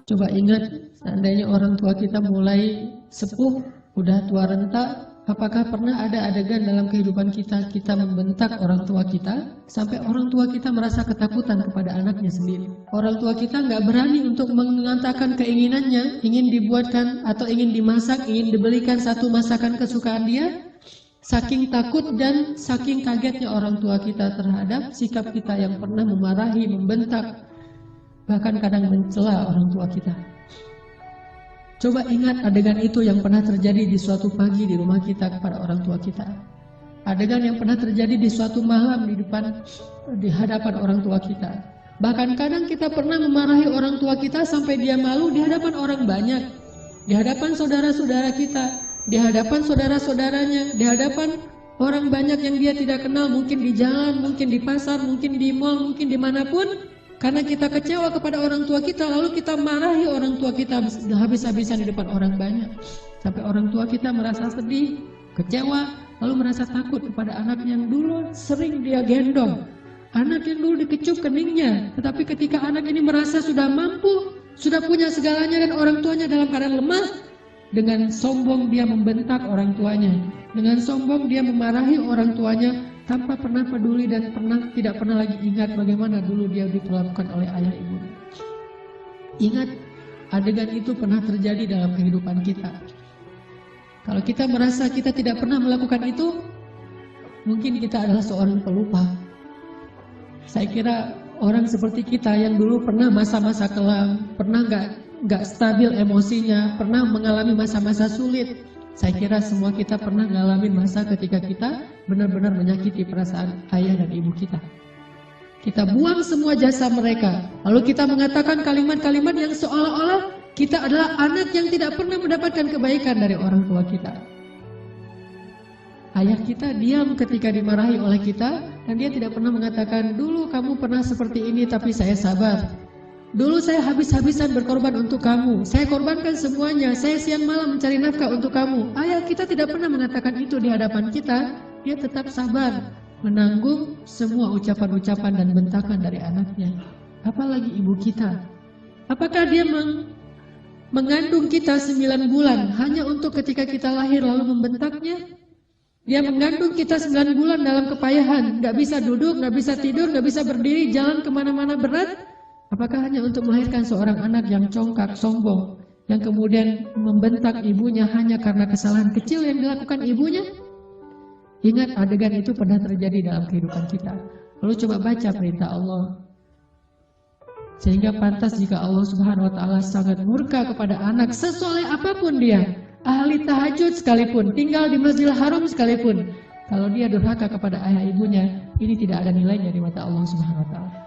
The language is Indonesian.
Coba ingat, seandainya orang tua kita mulai sepuh, udah tua renta, apakah pernah ada adegan dalam kehidupan kita, kita membentak orang tua kita, sampai orang tua kita merasa ketakutan kepada anaknya sendiri. Orang tua kita nggak berani untuk mengatakan keinginannya, ingin dibuatkan atau ingin dimasak, ingin dibelikan satu masakan kesukaan dia, saking takut dan saking kagetnya orang tua kita terhadap sikap kita yang pernah memarahi, membentak, bahkan kadang mencela orang tua kita. Coba ingat adegan itu yang pernah terjadi di suatu pagi di rumah kita kepada orang tua kita. Adegan yang pernah terjadi di suatu malam di hadapan orang tua kita. Bahkan kadang kita pernah memarahi orang tua kita sampai dia malu di hadapan orang banyak, di hadapan saudara-saudara kita, di hadapan saudara-saudaranya, di hadapan orang banyak yang dia tidak kenal, mungkin di jalan, mungkin di pasar, mungkin di mall, mungkin dimanapun. Karena kita kecewa kepada orang tua kita, lalu kita marahi orang tua kita habis-habisan di depan orang banyak. Sampai orang tua kita merasa sedih, kecewa, lalu merasa takut kepada anak yang dulu sering dia gendong. Anak yang dulu dikecup keningnya, tetapi ketika anak ini merasa sudah mampu, sudah punya segalanya dan orang tuanya dalam keadaan lemah, dengan sombong dia membentak orang tuanya. Dengan sombong dia memarahi orang tuanya, tanpa pernah peduli dan tidak pernah lagi ingat bagaimana dulu dia diperlakukan oleh ayah ibunya. Ingat, adegan itu pernah terjadi dalam kehidupan kita. Kalau kita merasa kita tidak pernah melakukan itu, mungkin kita adalah seorang pelupa. Saya kira orang seperti kita yang dulu pernah masa-masa kelam, pernah nggak stabil emosinya, pernah mengalami masa-masa sulit. Saya kira semua kita pernah ngalamin masa ketika kita benar-benar menyakiti perasaan ayah dan ibu kita. Kita buang semua jasa mereka, lalu kita mengatakan kalimat-kalimat yang seolah-olah kita adalah anak yang tidak pernah mendapatkan kebaikan dari orang tua kita. Ayah kita diam ketika dimarahi oleh kita, dan dia tidak pernah mengatakan, dulu kamu pernah seperti ini tapi saya sabar. Dulu saya habis-habisan berkorban untuk kamu, saya korbankan semuanya, saya siang malam mencari nafkah untuk kamu. Ayah kita tidak pernah mengatakan itu di hadapan kita, dia tetap sabar, menanggung semua ucapan-ucapan dan bentakan dari anaknya. Apalagi ibu kita. Apakah dia mengandung kita 9 bulan hanya untuk ketika kita lahir lalu membentaknya? Dia mengandung kita 9 bulan dalam kepayahan, gak bisa duduk, gak bisa tidur, gak bisa berdiri, jalan kemana-mana berat. Apakah hanya untuk melahirkan seorang anak yang congkak, sombong, yang kemudian membentak ibunya hanya karena kesalahan kecil yang dilakukan ibunya? Ingat, adegan itu pernah terjadi dalam kehidupan kita. Lalu coba baca perintah Allah. Sehingga pantas jika Allah Subhanahu wa Ta'ala sangat murka kepada anak sesoleh apapun dia, ahli tahajud sekalipun, tinggal di Masjidil Haram sekalipun, kalau dia durhaka kepada ayah ibunya, ini tidak ada nilainya di mata Allah Subhanahu wa Ta'ala.